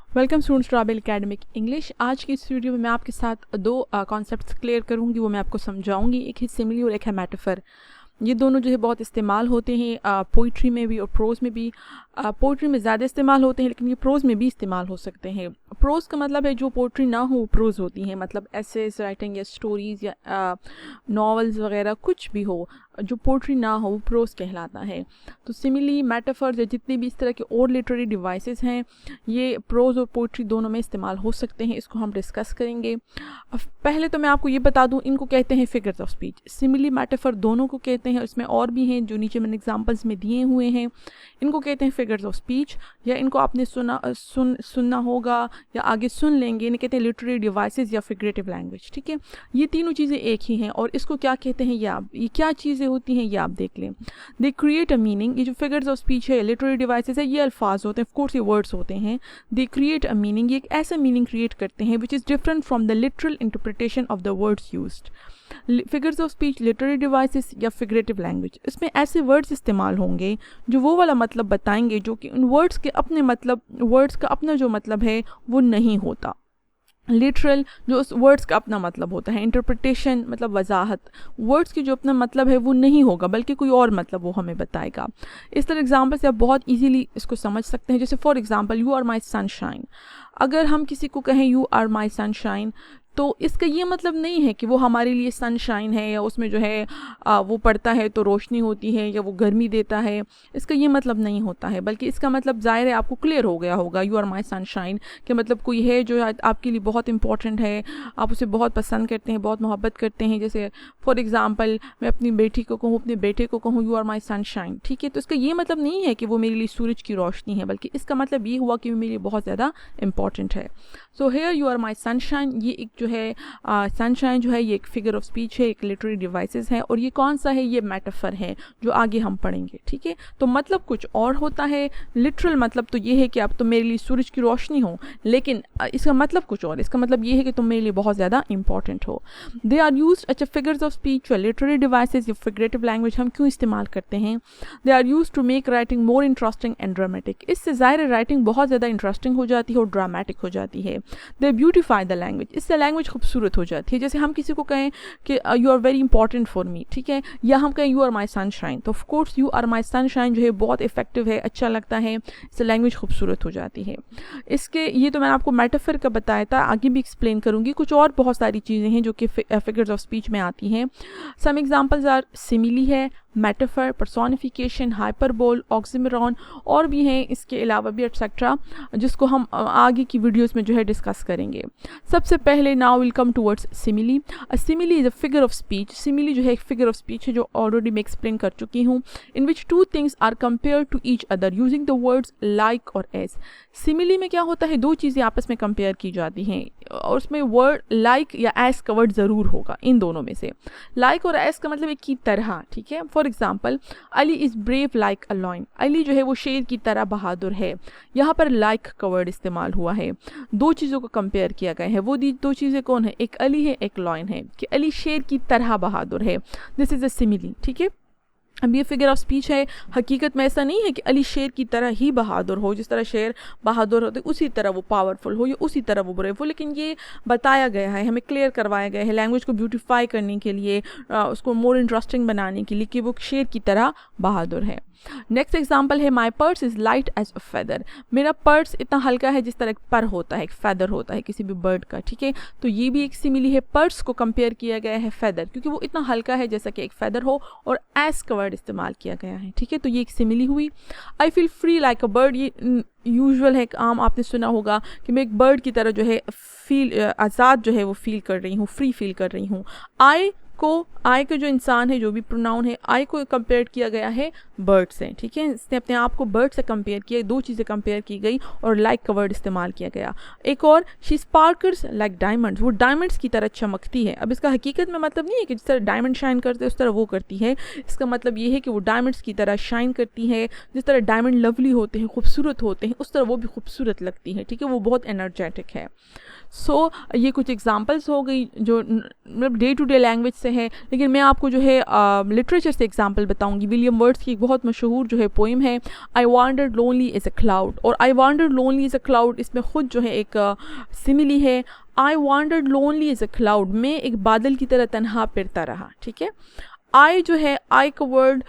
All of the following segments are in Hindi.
Welcome students to Abel academic English. आज की इस वीडियो में मैं आपके साथ दो कॉन्सेप्ट्स क्लियर करूंगी, वो मैं आपको समझाऊंगी। एक है सिमिली और एक है मेटाफर। ये दोनों जो है बहुत इस्तेमाल होते हैं पोइट्री में भी और प्रोज़ में भी। पोइट्री में ज़्यादा इस्तेमाल होते हैं, लेकिन ये प्रोज़ में भी इस्तेमाल हो सकते हैं। प्रोज़ का मतलब है जो पोइट्री ना हो प्रोज़ होती हैं, मतलब एसेस राइटिंग या स्टोरीज़ या नॉवेल्स वगैरह कुछ भी हो, जो पोइट्री ना हो वो प्रोज़ कहलाता है। तो सिमिली, मेटाफर या जितने भी इस तरह के और लिटरेरी डिवाइसेस हैं, ये प्रोज़ और पोइट्री दोनों में इस्तेमाल हो सकते हैं। इसको हम डिस्कस करेंगे। अब पहले तो मैं आपको ये बता दूं, इनको कहते हैं figures of speech. Simile, metaphor दोनों को कहते हैं, इसमें और भी हैं जो नीचे मैंने एग्जांपल्स में दिए हुए हैं। इनको कहते हैं फिगर्स ऑफ स्पीच, या इनको आपने सुनना होगा या आगे सुन लेंगे। इन्हें कहते हैं लिटरेरी डिवाइसेस या फिगरेटिव लैंग्वेज। ठीक है, ये तीनों चीज़ें एक ही हैं। और इसको क्या कहते हैं, ये क्या चीज़ें होती हैं ये आप देख लें। They create a meaning. ये जो फिगर्स ऑफ स्पीच है, लिटरेरी डिवाइसेस है, ये अल्फाज होते हैं, ऑफकोर्स ये वर्ड्स होते हैं। दे क्रिएट अ मीनिंग, ये एक ऐसा मीनिंग क्रिएट करते हैं which is different from the literal interpretation of the words used. Figures of speech, literary devices या फिगरेटिव लैंग्वेज, इसमें ऐसे वर्ड्स इस्तेमाल होंगे जो वो वाला मतलब बताएंगे जो कि उन वर्ड्स के अपने मतलब, वर्ड्स का अपना जो मतलब है वो नहीं होता। लिटरल, जो उस वर्ड्स का अपना मतलब होता है। इंटरप्रिटेशन मतलब वजाहत, वर्ड्स की जो अपना मतलब है वो नहीं होगा, बल्कि कोई और मतलब वो हमें बताएगा। इस तरह एग्जाम्पल से आप बहुत इजीली इसको समझ सकते हैं। जैसे for example, you are my sunshine. अगर हम किसी को कहें यू आर माई सनशाइन, तो इसका ये मतलब नहीं है कि वो हमारे लिए सनशाइन है या उसमें जो है वो पड़ता है तो रोशनी होती है या वो गर्मी देता है। इसका ये मतलब नहीं होता है, बल्कि इसका मतलब ज़ाहिर है आपको क्लियर हो गया होगा। यू आर माई सनशाइन के मतलब कोई है जो आपके लिए बहुत इंपॉर्टेंट है, आप उसे बहुत पसंद करते हैं, बहुत मोहब्बत करते हैं। जैसे फॉर एग्ज़ाम्पल, मैं अपनी बेटी को कहूँ, अपने बेटे को कहूँ यू आर माई सनशाइन। ठीक है, तो इसका ये मतलब नहीं है कि वो मेरे लिए सूरज की रोशनी है, बल्कि इसका मतलब ये हुआ कि वो मेरे लिए बहुत ज़्यादा इंपॉर्टेंट है। So here you are my sunshine, ये एक जो है सनशाइन जो है ये एक फिगर ऑफ स्पीच है, एक लिटरेरी डिवाइसेस है। और ये कौन सा है, ये मेटाफर है जो आगे हम पढ़ेंगे। ठीक है, तो मतलब कुछ और होता है। लिटरल मतलब तो ये है कि आप तो मेरे लिए सूरज की रोशनी हो, लेकिन इसका मतलब कुछ और, इसका मतलब ये है कि तुम मेरे लिए बहुत ज़्यादा इंपॉर्टेंट हो। दे आर यूज, अच्छा फिगर्स ऑफ स्पीच या लिटरेरी डिवाइसेस या फिगरेटिव लैंग्वेज हम क्यों इस्तेमाल करते हैं। They are use to make writing more interesting and dramatic. इससे ज़ाहिर राइटिंग बहुत ज़्यादा इंटरेस्टिंग हो जाती है और ड्रामेटिक हो जाती है। दे ब्यूटिफाई द लैंग्वेज, इससे लैंग्वेज खूबसूरत हो जाती है। जैसे हम किसी को कहें कि you are very important for me, ठीक है, या हम कहें यू आर माई सनशाइन, तो of course you are my sunshine जो है बहुत इफेक्टिव है, अच्छा लगता है, इससे लैंग्वेज खूबसूरत हो जाती है। इसके ये तो मैंने आपको मेटाफर का बताया था, आगे भी एक्सप्लेन करूंगी। कुछ और बहुत सारी चीज़ें हैं जो कि फिगर्स ऑफ स्पीच में आती हैं। सम एग्जाम्पल्स आर सिमिली है, मेटाफर, पर्सोनिफिकेशन, हाइपरबोल, ऑक्सीमोरॉन, और भी हैं इसके अलावा भी एटसेट्रा, जिसको हम आगे की वीडियोस में जो है डिस्कस करेंगे। सबसे पहले now will come towards simile. Simile is a figure of speech. Simile जो है एक फिगर ऑफ स्पीच है जो ऑलरेडी मैं एक्सप्लेन कर चुकी हूँ। In which two things are compare to each other using the words like और एज। सिमिली में क्या होता है, दो चीज़ें आपस में कंपेयर की जाती हैं और उसमें वर्ड लाइक या एज का वर्ड ज़रूर होगा इन दोनों में से। लाइक और एज का मतलब एक की तरह। ठीक है, for example, Ali is brave like a lion. Ali जो है वो शेर की तरह बहादुर है। यहाँ पर लाइक का वर्ड इस्तेमाल हुआ है, दो चीज़ों को कंपेयर किया गया है। वो दो चीज़ें कौन है, एक अली है, एक लॉयन है, कि अली शेर की तरह बहादुर है। This is a simile. ठीक है, अब ये फिगर ऑफ स्पीच है। हकीकत में ऐसा नहीं है कि अली शेर की तरह ही बहादुर हो, जिस तरह शेर बहादुर होते उसी तरह वो पावरफुल हो या उसी तरह वो ब्रेव हो, लेकिन ये बताया गया है, हमें क्लियर करवाया गया है लैंग्वेज को ब्यूटीफाई करने के लिए, उसको मोर इंटरेस्टिंग बनाने के लिए कि वो शेर की तरह बहादुर है। नेक्स्ट एग्जाम्पल है, my purse is light as a feather. मेरा पर्स इतना हल्का है जिस तरह एक पर होता है, एक फेदर होता है किसी भी बर्ड का। ठीक है, तो ये भी एक सिमिली है। पर्स को कंपेयर किया गया है फेदर, क्योंकि वो इतना हल्का है जैसा कि एक फेदर हो, और एज का वर्ड इस्तेमाल किया गया है। ठीक है, तो ये एक सिमिली हुई। I feel free like a bird, ये यूजुअल है, आम आपने सुना होगा कि मैं एक बर्ड की तरह जो है फील, आज़ाद जो है वो फील कर रही हूँ, फ्री फील कर रही हूँ। आई को जो इंसान है, जो भी प्रोनाउन है, आई को कंपेयर किया गया है बर्ड से। ठीक है, इसने अपने आप को बर्ड से कंपेयर किया, दो चीज़ें कंपेयर की गई और लाइक का वर्ड इस्तेमाल किया गया। एक और, शी स्पार्कल्स लाइक डायमंड्स, वो डायमंड्स की तरह चमकती है। अब इसका हकीकत में मतलब नहीं है कि जिस तरह डायमंड शाइन करते हैं उस तरह वो करती है। इसका मतलब ये है कि वो डायमंड्स की तरह शाइन करती है। जिस तरह डायमंड लवली होते हैं, खूबसूरत होते हैं, उस तरह वो भी खूबसूरत लगती है। ठीक है, वो बहुत एनर्जेटिक है। सो ये कुछ एग्जांपल्स हो गई जो मतलब डे टू डे लैंग्वेज से है, लेकिन मैं आपको जो है लिटरेचर से एग्जांपल बताऊंगी। विलियम वर्ड्स की एक बहुत मशहूर जो है पोइम है I wandered lonely as a cloud, और I wandered lonely as a cloud इसमें ख़ुद जो है एक सिमिली है। I wandered lonely as a cloud, मैं एक बादल की तरह तन्हा फिरता रहा। ठीक है, आई जो है आई का वर्ड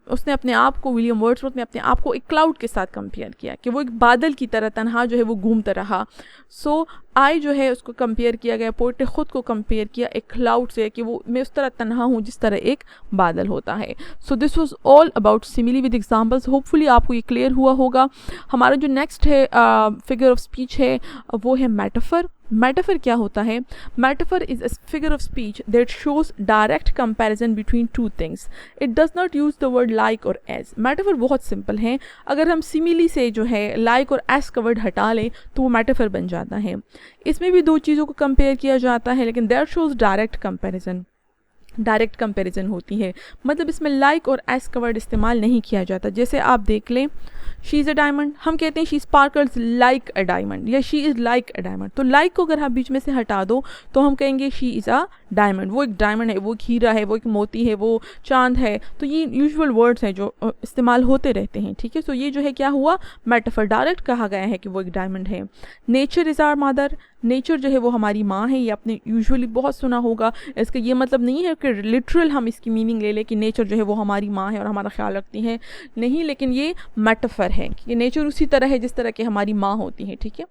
उसने अपने आप को, विलियम वर्ड्सवर्थ ने अपने आप को एक क्लाउड के साथ कंपेयर किया कि वो एक बादल की तरह तन्हा जो है वो घूमता रहा। सो आई जो है उसको कंपेयर किया गया, पोइट ने ख़ुद को कंपेयर किया एक क्लाउड से कि वो मैं उस तरह तन्हा हूँ जिस तरह एक बादल होता है। So this was all about simile with examples. Hopefully आपको ये क्लियर हुआ होगा। हमारा जो नेक्स्ट है फिगर ऑफ स्पीच है वो है मेटाफर। मेटाफर क्या होता है? Metaphor is a figure of speech that shows direct comparison between two things. It does not use the word like और एज। मेटाफर बहुत सिंपल है, अगर हम सिमिली से जो है लाइक और एज का वर्ड हटा लें तो वो मेटाफर बन जाता है। इसमें भी दो चीज़ों को कंपेयर किया जाता है, लेकिन that shows direct comparison, direct comparison होती है। मतलब इसमें लाइक और एज का वर्ड इस्तेमाल नहीं किया जाता। जैसे आप देख लें शी इज़ अ डायमंड, हम कहते हैं she sparkles like a diamond या she is like a diamond. तो लाइक को अगर आप बीच में से हटा दो तो हम कहेंगे शी इज़ अ डायमंड, वो एक डायमंड है, वो एक हीरा है, वो एक मोती है, वो चांद है। तो ये यूजुअल वर्ड्स हैं जो इस्तेमाल होते रहते हैं। ठीक है, सो ये जो है क्या हुआ, मेटाफर, डायरेक्ट कहा गया है कि वो एक डायमंड है। Nature is our mother, nature जो है वो हमारी माँ है। ये आपने यूजुअली बहुत सुना होगा। इसका ये मतलब नहीं है कि लिटरल हम इसकी मीनिंग ले लें कि नेचर जो है वो हमारी माँ है और हमारा ख्याल रखती है, नहीं, लेकिन ये मेटाफर है कि नेचर उसी तरह है जिस तरह की हमारी माँ होती है। ठीक है,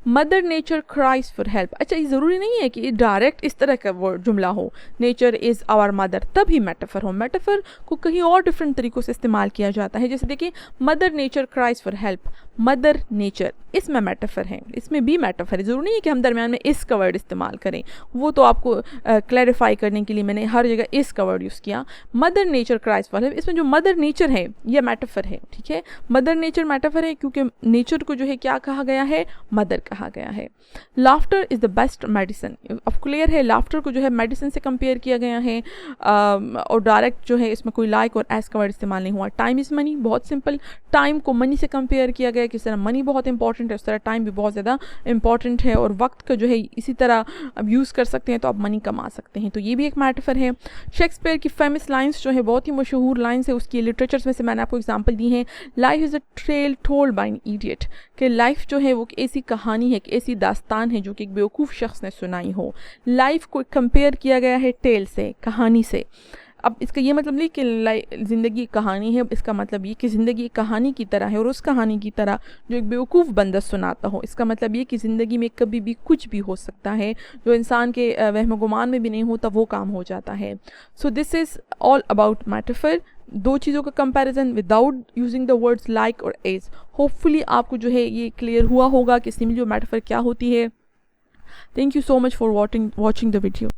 mother nature cries for help. अच्छा, ये ज़रूरी नहीं है कि डायरेक्ट इस तरह का वर्ड जुमला हो, नेचर इज़ आवर मदर, तभी मेटाफर हो। मेटाफर को कहीं और डिफरेंट तरीक़ों से इस्तेमाल किया जाता है। जैसे देखिए, mother nature cries for help, mother nature, इसमें मेटाफर है, इसमें भी मेटाफर है। ज़रूरी नहीं है कि हम दरम्यान में इस का वर्ड इस्तेमाल करें, वो तो आपको क्लैरिफाई करने के लिए मैंने हर जगह इस का वर्ड यूज़ किया। Mother nature cries for help, इसमें जो मदर नेचर है ये मेटाफर है। ठीक है, मदर नेचर मेटाफर है क्योंकि नेचर को जो है क्या कहा गया है, मदर कहा गया है। Laughter is the best medicine, अब क्लियर है, लाफ्टर को जो है मेडिसिन से कंपेयर किया गया है और डायरेक्ट जो है इसमें कोई लाइक और एस का वर्ड इस्तेमाल नहीं हुआ। टाइम इज़ मनी, बहुत सिंपल, टाइम को मनी से कंपेयर किया गया। किस तरह मनी बहुत इंपॉर्टेंट है उस तरह टाइम भी बहुत ज़्यादा इंपॉर्टेंट है, और वक्त का जो है इसी तरह अब यूज़ कर सकते हैं तो आप मनी कमा सकते हैं। तो ये भी एक मेटाफर है। शेक्सपियर की फेमस लाइंस जो है, बहुत ही मशहूर लाइंस है उसकी, लिटरेचर्स में से मैंने आपको एग्जांपल दी हैं। Life is a trail told by an idiot, कि लाइफ जो है वो एक ऐसी कहानी है, एक ऐसी दास्तान है जो कि एक बेवकूफ़ शख्स ने सुनाई हो। लाइफ को कंपेयर किया गया है टेल से, कहानी से। अब इसका ये मतलब नहीं कि ज़िंदगी कहानी है, इसका मतलब ये कि ज़िंदगी कहानी की तरह है और उस कहानी की तरह जो एक बेवकूफ़ बंदा सुनाता हो। इसका मतलब ये कि ज़िंदगी में कभी भी कुछ भी हो सकता है, जो इंसान के वहम गुमान में भी नहीं होता वो काम हो जाता है। So this is all about metaphor, दो चीज़ों का comparison without using the words like और एज। होपफुली आपको जो है ये क्लियर हुआ होगा कि सिमिली और मेटाफर क्या होती है। Thank you so much for watching the video.